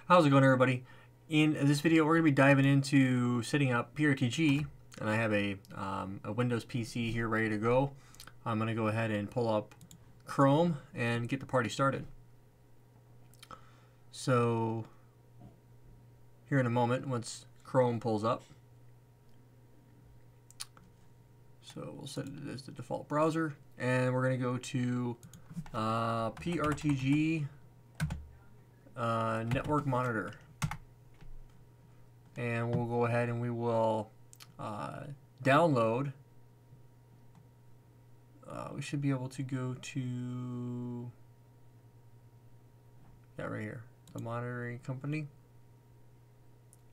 How's it going, everybody? In this video, we're going to be diving into setting up PRTG, and I have a Windows PC here ready to go. I'm going to go ahead and pull up Chrome and get the party started. So here in a moment, once Chrome pulls up, so we'll set it as the default browser, and we're going to go to PRTG network monitor, and we'll go ahead and we will download. We should be able to go to right here, the monitoring company.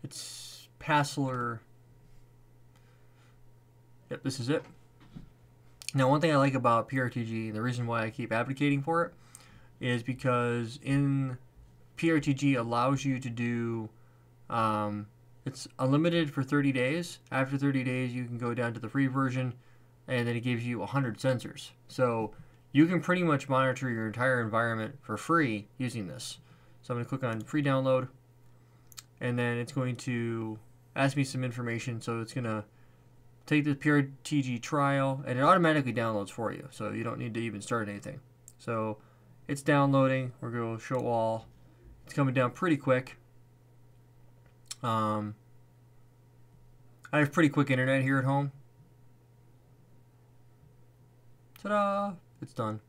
It's Passler. Yep, this is it. Now, one thing I like about PRTG, the reason why I keep advocating for it, is because in PRTG allows you to do, it's unlimited for 30 days. After 30 days, you can go down to the free version, and then it gives you 100 sensors. So you can pretty much monitor your entire environment for free using this. So I'm going to click on free download, and then it's going to ask me some information. So it's going to take the PRTG trial, and it automatically downloads for you. So you don't need to even start anything. So it's downloading. We're going to show all. It's coming down pretty quick. I have pretty quick internet here at home. Ta-da! It's done.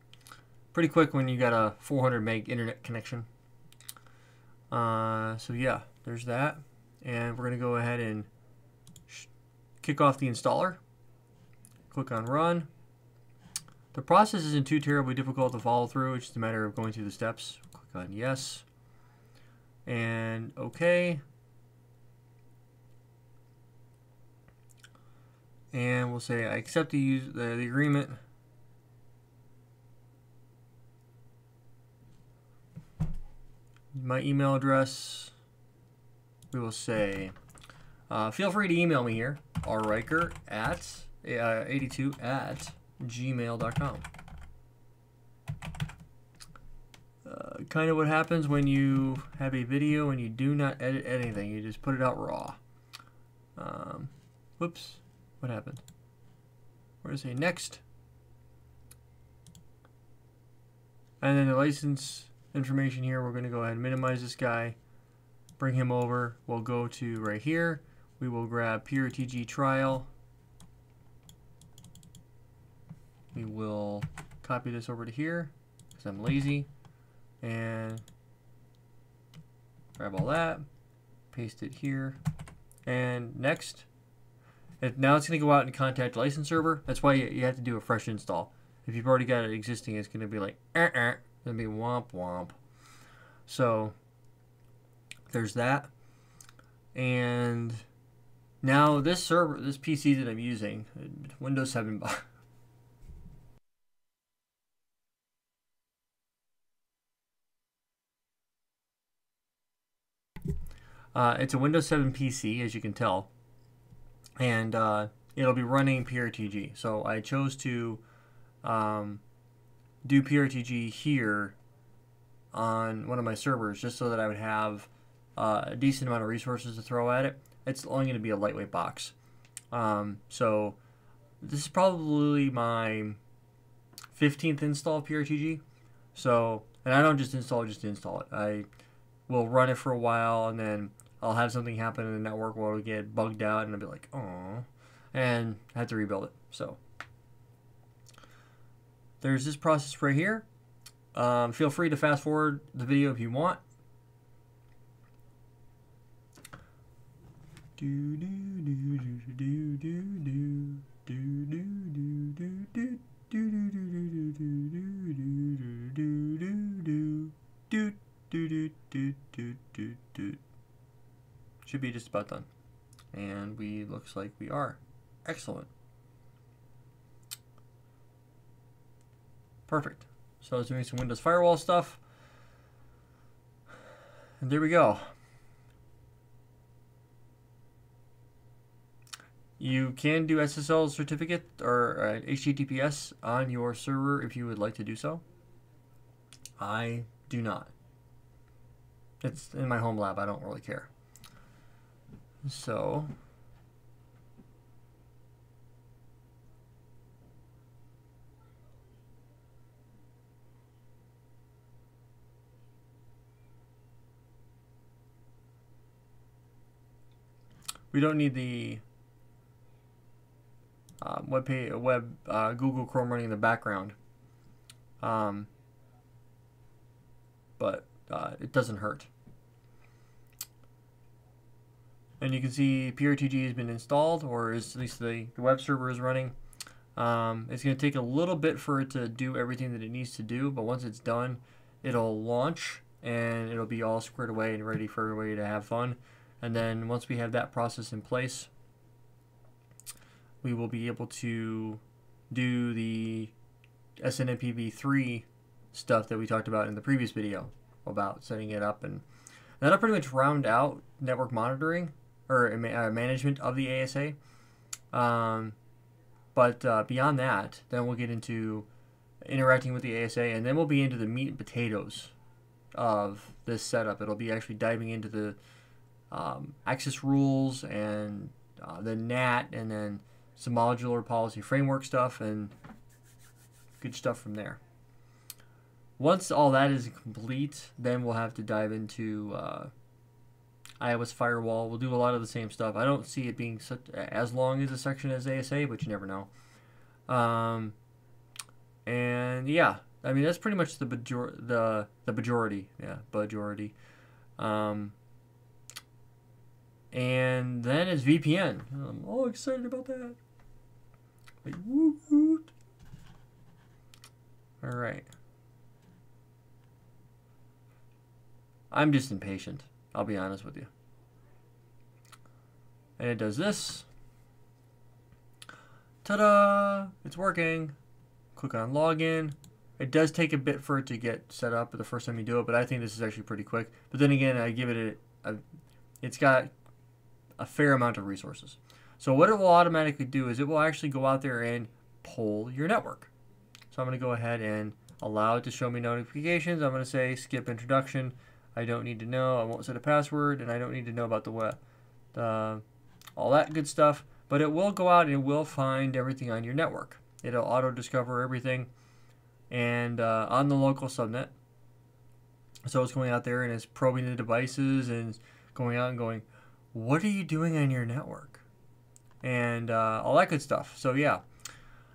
Pretty quick when you got a 400 meg internet connection. So yeah, there's that. And we're going to go ahead and kick off the installer. Click on run. The process isn't too terribly difficult to follow through. It's just a matter of going through the steps. Click on yes. And OK. And we'll say I accept the agreement. My email address, we will say, feel free to email me here, rriker at 82 at gmail.com. Kind of what happens when you have a video and you do not edit anything. You just put it out raw. Whoops. What happened? We're going to say next. And then the license information here, we're going to go ahead and minimize this guy. Bring him over. We'll go to right here. We will grab PRTG trial. We will copy this over to here because I'm lazy. And grab all that. Paste it here. And next. Now it's going to go out and contact license server. That's why you have to do a fresh install. If you've already got it existing, it's going to be like, It's going to be womp womp. So there's that. And now this server, this PC that I'm using, Windows 7. It's a Windows 7 PC, as you can tell. And it'll be running PRTG. So I chose to do PRTG here on one of my servers just so that I would have a decent amount of resources to throw at it. It's only going to be a lightweight box. So this is probably my 15th install of PRTG. So, and I don't just install it. I will run it for a while, and then I'll have something happen in the network where it'll get bugged out, and I'll be like, oh, and I have to rebuild it. So there's this process right here. Feel free to fast forward the video if you want. Should be just about done. And looks like we are. Excellent. Perfect. So I was doing some Windows Firewall stuff. And there we go. You can do SSL certificate or HTTPS on your server if you would like to do so. I do not. It's in my home lab. I don't really care. So we don't need the Google Chrome running in the background, but it doesn't hurt. And you can see PRTG has been installed, or is at least the web server is running. It's going to take a little bit for it to do everything that it needs to do, but once it's done, it'll launch and it'll be all squared away and ready for everybody to have fun. And then once we have that process in place, we will be able to do the SNMPv3 stuff that we talked about in the previous video about setting it up, and that'll pretty much round out network monitoring or management of the ASA. But beyond that, then we'll get into interacting with the ASA, and then we'll be into the meat and potatoes of this setup. It'll be actually diving into the access rules and the NAT, and then some modular policy framework stuff, and good stuff from there. Once all that is complete, then we'll have to dive into iOS Firewall. We'll do a lot of the same stuff. I don't see it being as long as a section as ASA, but you never know. And yeah, I mean, that's pretty much the majority. Yeah, majority. And then it's VPN. I'm all excited about that. Like, woot woot. All right. I'm just impatient. I'll be honest with you. And it does this. Ta-da! It's working. Click on login. It does take a bit for it to get set up the first time you do it, but I think this is actually pretty quick. But then again, I give it it's got a fair amount of resources. So what it will automatically do is it will actually go out there and poll your network. So I'm going to go ahead and allow it to show me notifications. I'm going to say skip introduction. I don't need to know. I won't set a password, and I don't need to know about the web, all that good stuff. But it will go out and it will find everything on your network. It'll auto-discover everything, and on the local subnet. So it's going out there and it's probing the devices and going out and going, what are you doing on your network? And all that good stuff. So yeah,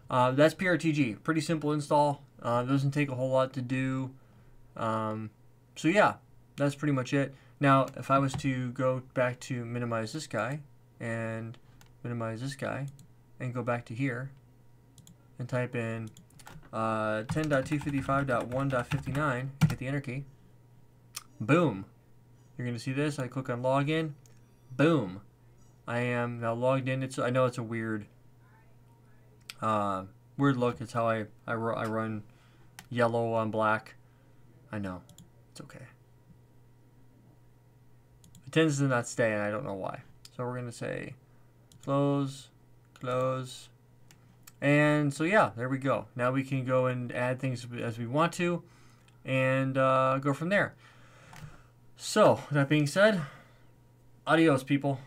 that's PRTG. Pretty simple install. Doesn't take a whole lot to do. So yeah, that's pretty much it. Now, if I was to go back to minimize this guy and minimize this guy and go back to here and type in 10.255.1.59 and hit the enter key, boom. You're going to see this. I click on login. Boom. I am now logged in. I know it's a weird look. It's how I run yellow on black. I know. It's okay. It tends to not stay, and I don't know why. So we're going to say close, close. And so, yeah, there we go. Now we can go and add things as we want to and go from there. So, that being said, adios, people.